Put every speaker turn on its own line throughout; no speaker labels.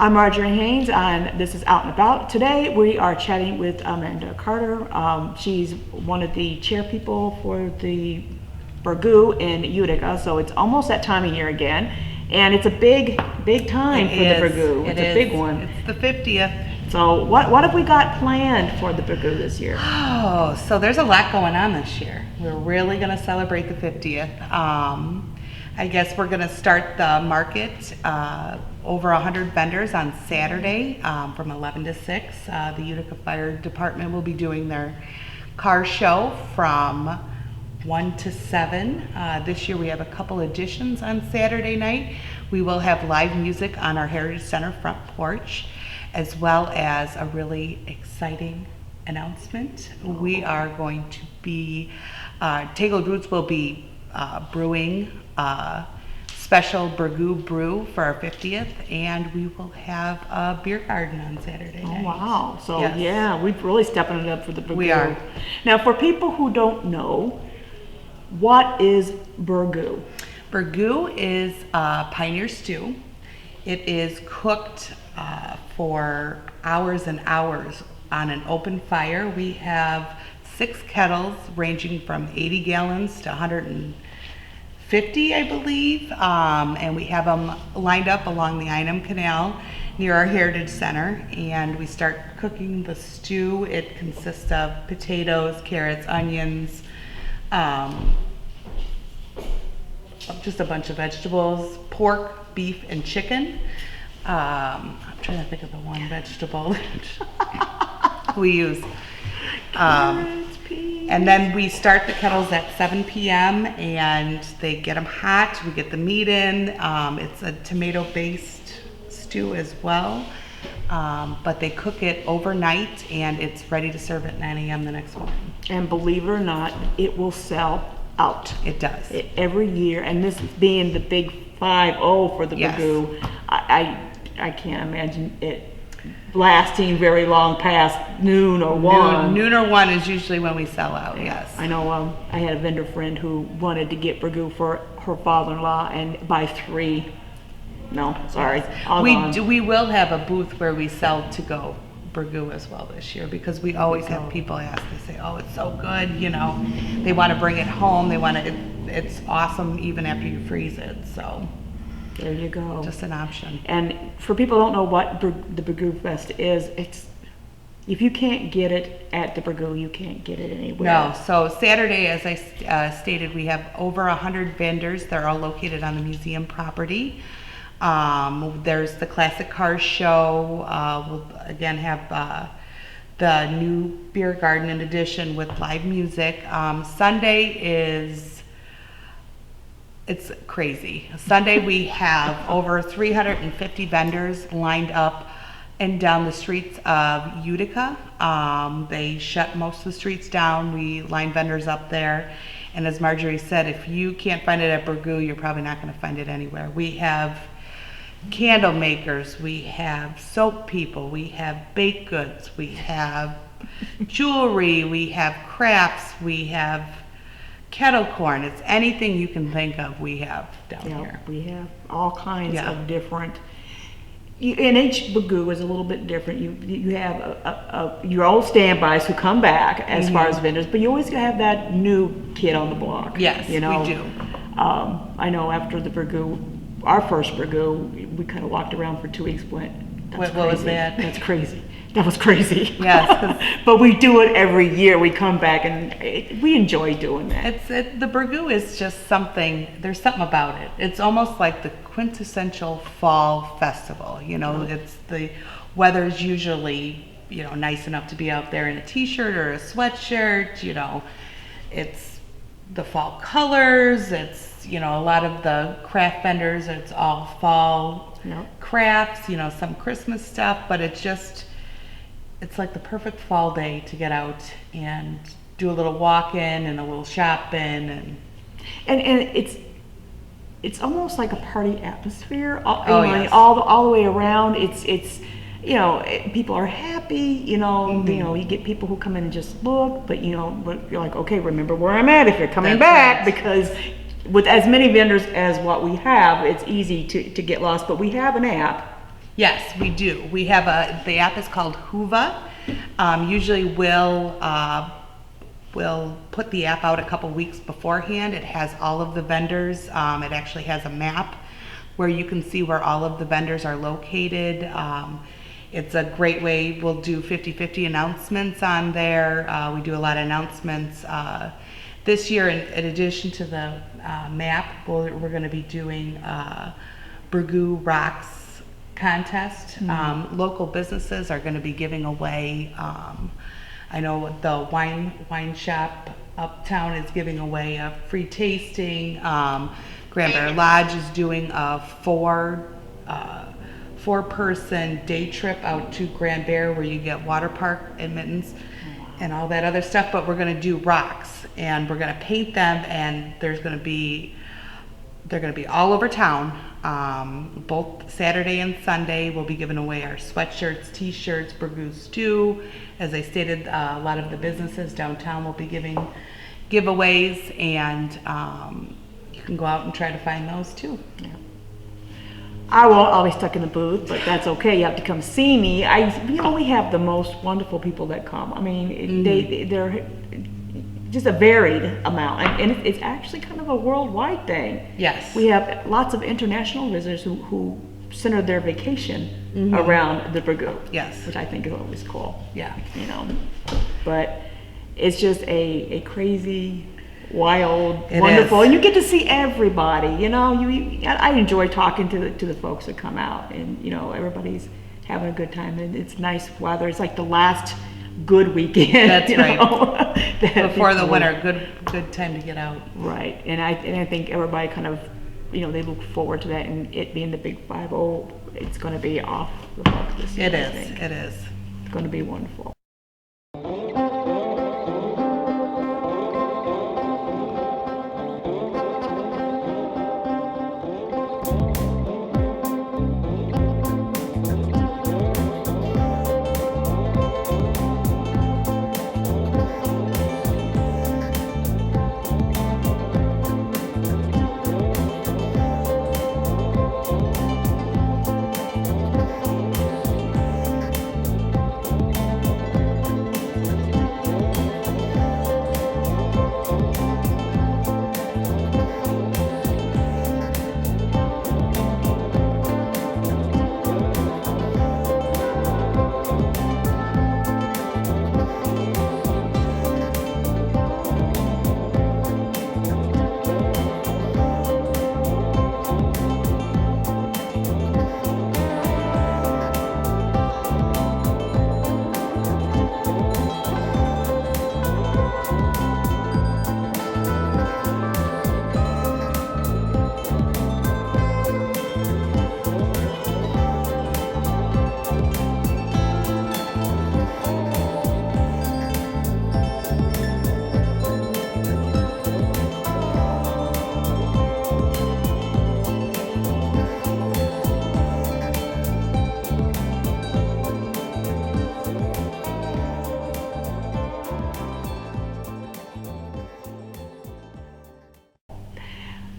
I'm Marjorie Haynes, and this is Out and About. Today we are chatting with Amanda Carter. She's one of the chair people for the Burgoo in Utica, so it's almost that time of year again, and it's a big time for the Burgoo. It's a big one.
It's the 50th.
So what have we got planned for the Burgoo this year?
Oh, so there's a lot going on this year. We're really going to celebrate the 50th. I guess we're going to start the market, over 100 vendors on Saturday from 11 to 6. The Utica Fire Department will be doing their car show from 1 to 7. This year we have a couple additions on Saturday night. We will have live music on our Heritage Center front porch, as well as a really exciting announcement. We are going to be, Tangled Roots will be brewing special Burgoo brew for our 50th, and we will have a beer garden on Saturday night.
Oh, wow. So
yes.
Yeah, we're really stepping it up for the Burgoo.
We are.
Now, for people who don't know, what is Burgoo?
Burgoo is a pioneer stew. It is cooked for hours and hours on an open fire. We have 6 kettles ranging from 80 gallons to 150, I believe, and we have them lined up along the Einem Canal near our Heritage Center, and we start cooking the stew. It consists of potatoes, carrots, onions, just a bunch of vegetables, pork, beef, and chicken. I'm trying to think of the one vegetable we use. And then we start the kettles at 7 p.m. and they get them hot. We get the meat in. It's a tomato-based stew as well. But they cook it overnight and it's ready to serve at 9 a.m. the next morning.
And believe it or not, it will sell out.
It does.
Every year, and this being the big 5-0 for the
Yes.
Burgoo, I can't imagine it lasting very long past noon or 1.
Noon or 1 is usually when we sell out, yes.
I know I had a vendor friend who wanted to get Burgoo for her father-in-law, and by 3, no, sorry, all gone.
We will have a booth where we sell to-go Burgoo as well this year, because we always have people ask, they say, oh, it's so good, you know, they want to bring it home, it's awesome even after you freeze it, so.
There you go.
Just an option.
And for people who don't know what the Burgoo Fest is, it's, if you can't get it at the Burgoo, you can't get it anywhere.
No, so Saturday, as I stated, we have over 100 vendors. They're all located on the museum property. There's the classic car show. We'll again have the new beer garden in addition with live music. Sunday it's crazy. Sunday we have over 350 vendors lined up and down the streets of Utica. They shut most of the streets down. We line vendors up there. And as Marjorie said, if you can't find it at Burgoo, you're probably not going to find it anywhere. We have candle makers, we have soap people, we have baked goods, we have jewelry, we have crafts, we have kettle corn. It's anything you can think of we have down here.
We have all kinds of different, and each Burgoo is a little bit different. You have your old standbys who come back as far as vendors, but you always have that new kid on the block.
Yes,
you know?
we do.
I know after the Burgoo, our first Burgoo, we kind of walked around for 2 weeks, what
was that?
That's crazy. That was crazy.
Yes.
But we do it every year. We come back and we enjoy doing that.
The Burgoo is just something, there's something about it. It's almost like the quintessential fall festival. You know, it's the weather's usually, you know, nice enough to be out there in a t-shirt or a sweatshirt, you know. It's the fall colors, it's, you know, a lot of the craft vendors, it's all fall crafts, you know, some Christmas stuff, but it's like the perfect fall day to get out and do a little walk-in and a little shopping
and it's almost like a party atmosphere.
Yes.
all the way around. It's you know, people are happy. You know, you get people who come in and just look, but you're like, okay, remember where I'm at if you're coming back, because with as many vendors as what we have, it's easy to get lost. But we have an app
Yes, we do. We have the app is called Hoova. Usually we'll put the app out a couple weeks beforehand. It has all of the vendors. It actually has a map where you can see where all of the vendors are located. It's a great way. We'll do 50/50 announcements on there. We do a lot of announcements. This year, in addition to the map, we're going to be doing Burgoo Rocks contest. Local businesses are going to be giving away. I know the wine shop uptown is giving away a free tasting. Granbury Lodge is doing a four-person day trip out to Grand Bear where you get water park admittance and all that other stuff. But we're going to do rocks and we're going to paint them, and they're going to be all over town. Both Saturday and Sunday we'll be giving away our sweatshirts, t-shirts, Burgoo stew. As I stated, a lot of the businesses downtown will be giving giveaways, and you can go out and try to find those too.
Yeah. I won't always stuck in the booth, but that's okay. You have to come see me. We have the most wonderful people that come. I mean, they're just a varied amount, and it's actually kind of a worldwide thing.
Yes.
We have lots of international visitors who center their vacation around the Burgoo.
Yes.
Which I think is always cool.
Yeah.
But it's just a crazy, wild,
It
wonderful,
is.
and you get to see everybody. I enjoy talking to the folks that come out, and everybody's having a good time, and it's nice weather. It's like the last good weekend.
That's right. Before the winter, good time to get out.
Right, and I think everybody kind of, they look forward to that, and it being the big 5-0, it's going to be off the books this year.
It
I
is.
think.
It is.
It's going to be wonderful.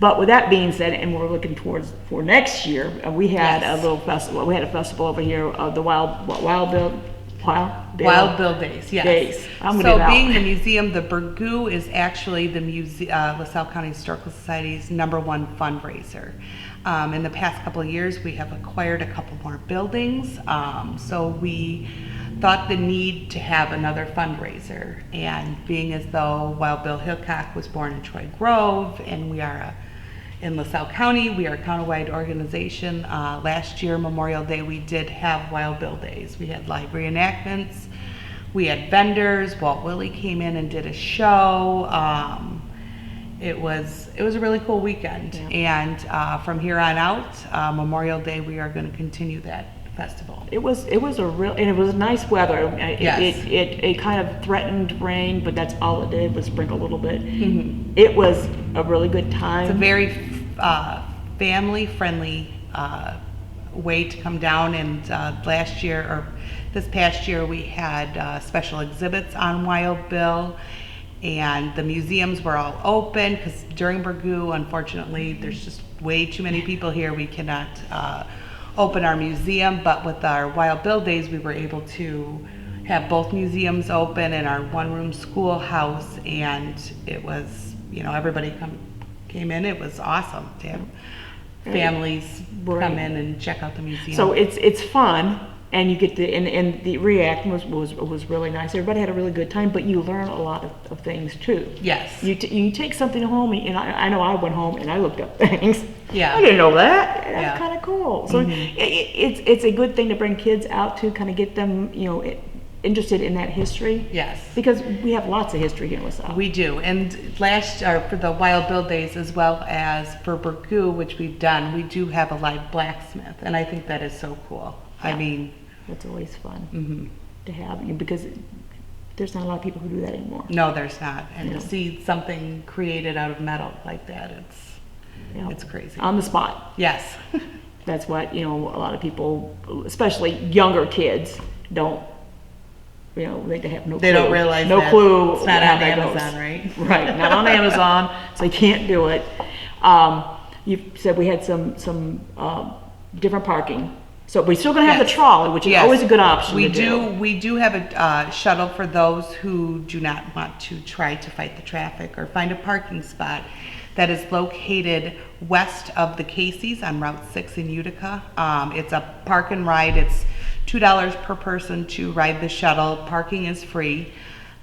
But with that being said, and we're looking for next year, we had a little festival. We had a festival over here, the Wild Bill
Days. Yes.
Days.
So being the museum, the Burgoo is actually the LaSalle County Historical Society's #1 fundraiser. In the past couple of years, we have acquired a couple more buildings. So we thought the need to have another fundraiser, and being as though Wild Bill Hickok was born in Troy Grove, and we are in LaSalle County, we are a countywide organization. Last year, Memorial Day, we did have Wild Bill Days. We had live reenactments, we had vendors. Walt Willey came in and did a show. It was a really cool weekend. Yeah. And from here on out, Memorial Day, we are going to continue that festival.
It was and it was nice weather.
Yes.
It kind of threatened rain, but that's all it did was sprinkle a little bit. Mm-hmm. It was a really good time.
It's a very family-friendly way to come down. And this past year, we had special exhibits on Wild Bill. And the museums were all open because during Burgoo, unfortunately, there's just way too many people here. We cannot open our museum, but with our Wild Bill Days, we were able to have both museums open in our one-room schoolhouse, and it was, everybody came in. It was awesome to have families come in and check out the museum.
So it's fun, and you get and the reaction was really nice. Everybody had a really good time, but you learn a lot of things too.
Yes.
You take something home, and I know I went home and I looked up things.
Yeah.
I didn't know that. That's
Yeah.
kind of cool. So it's a good thing to bring kids out to kind of get them, interested in that history.
Yes.
Because we have lots of history here in LaSalle.
We do. And for the Wild Bill Days, as well as for Burgoo, which we've done, we do have a live blacksmith. And I think that is so cool.
Yeah.
I mean,
that's always fun to have, because there's not a lot of people who do that anymore.
no, there's not. And to see something created out of metal like that, it's crazy.
On the spot.
Yes.
That's what, a lot of people, especially younger kids, don't, they have no clue.
They don't realize
no
that
clue
it's not
how
on
that
Amazon,
goes.
right?
Right, not on Amazon, so they can't do it. You said we had some different parking. So we're still going to have the
Yes.
trolley, which is
Yes.
always a good option.
We
to
We do have a shuttle for those who do not want to try to fight the traffic or find a parking spot that is located west of the Casey's on Route 6 in Utica. It's a park and ride. It's $2 per person to ride the shuttle. Parking is free.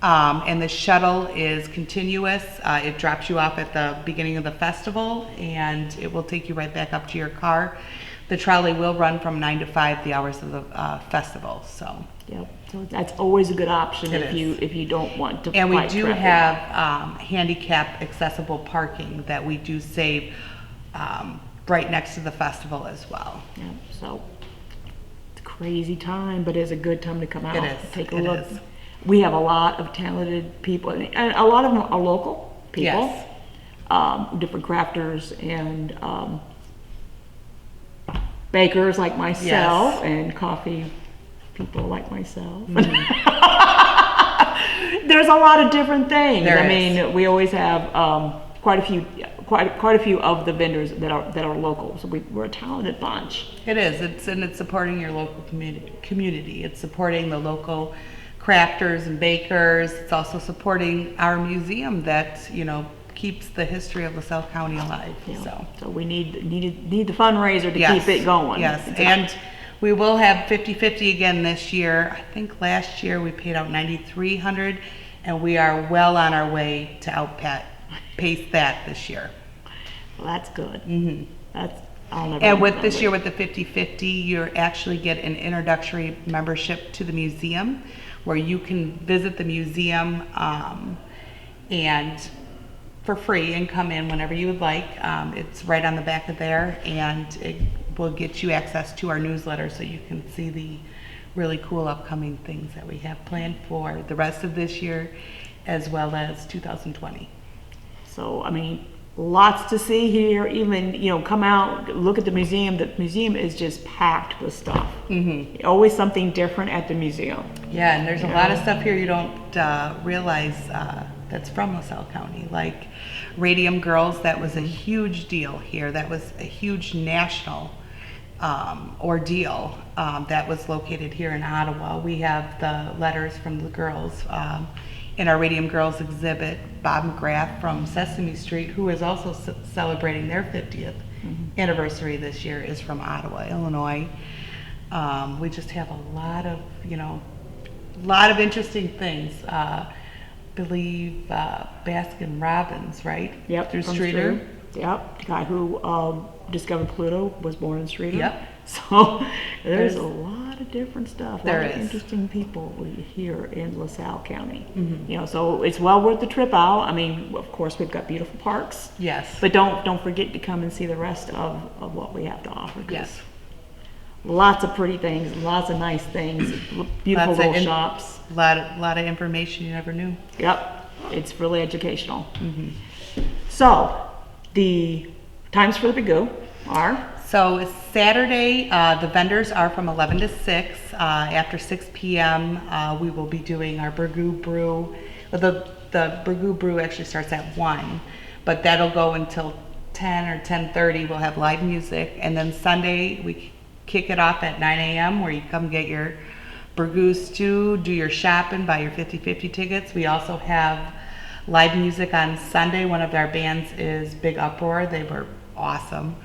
And the shuttle is continuous. It drops you off at the beginning of the festival, and it will take you right back up to your car. The trolley will run from 9 to 5, the hours of the festival. So.
Yep. So that's always a good option
It is.
if you don't want to.
And we
fight
do
traffic.
have handicap accessible parking that we do save right next to the festival as well.
Yep. So it's a crazy time, but it's a good time to come out.
It is.
Take a
It
look.
is.
We have a lot of talented people, and a lot of them are local people.
Yes.
Different crafters and bakers like myself,
Yes.
and coffee people like myself.
Mm-hmm.
There's a lot of different things.
There
I
is.
mean, we always have quite a few of the vendors that are local. So we're a talented bunch.
It is. It's supporting your local community. It's supporting the local crafters and bakers. It's also supporting our museum that keeps the history of LaSalle County alive.
Yeah. So we need the fundraiser to
Yes.
keep it going.
Yes,
It's
and we will have 50-50 again this year. I think last year we paid out $9,300, and we are well on our way to outpace that this year.
well, that's good.
Mm-hmm.
I'll never.
And with
remember.
this year, with the 50-50, you actually get an introductory membership to the museum, where you can visit the museum and for free and come in whenever you would like. It's right on the back of there, and it will get you access to our newsletter so you can see the really cool upcoming things that we have planned for the rest of this year as well as 2020.
So, I mean, lots to see here. Even, come out, look at the museum. The museum is just packed with stuff. Mm-hmm. Always something different at the museum.
Yeah, and there's a lot of stuff here you don't realize that's from LaSalle County, like Radium Girls. That was a huge deal here. That was a huge national ordeal that was located here in Ottawa. We have the letters from the girls in our Radium Girls exhibit. Bob McGrath from Sesame Street, who is also celebrating their 50th anniversary this year, is from Ottawa, Illinois. We just have a lot of interesting things. Believe Baskin Robbins, right?
Yep.
Through
from
Streeter.
Yep. The guy who discovered Pluto was born in Streeter.
Yep.
So there's a lot of different stuff.
There
a lot of
is.
interesting people here in LaSalle County.
Mm-hmm.
So it's well worth the trip out. I mean, of course, we've got beautiful parks.
Yes.
But don't forget to come and see the rest of what we have to offer. 'Cause
Yes.
lots of pretty things, lots of nice things, beautiful
Lots of
little shops.
A lot of information you never knew.
Yep, it's really educational.
Mm-hmm.
So, the times for the Burgoo are?
So Saturday, the vendors are from 11 to 6. After 6 p.m., we will be doing our Burgoo Brew. The Burgoo Brew actually starts at 1, but that'll go until 10 or 10:30. We'll have live music, and then Sunday we kick it off at 9 a.m. where you come get your Burgoo stew, do your shopping, buy your 50/50 tickets. We also have live music on Sunday. One of our bands is Big Uproar. They were awesome.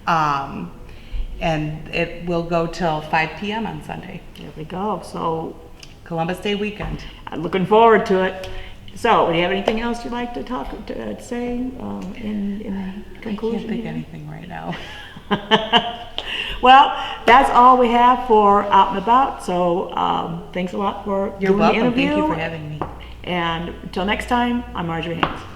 And it will go till 5 p.m. on Sunday.
There we go. So
Columbus Day weekend.
I'm looking forward to it. So, do you have anything else you'd like to say in conclusion?
I can't think
here?
anything right now.
Well, that's all we have for Out and About. So, thanks a lot for
You're
doing
welcome.
the interview.
Thank you for having me.
And until next time, I'm Marjorie Haynes.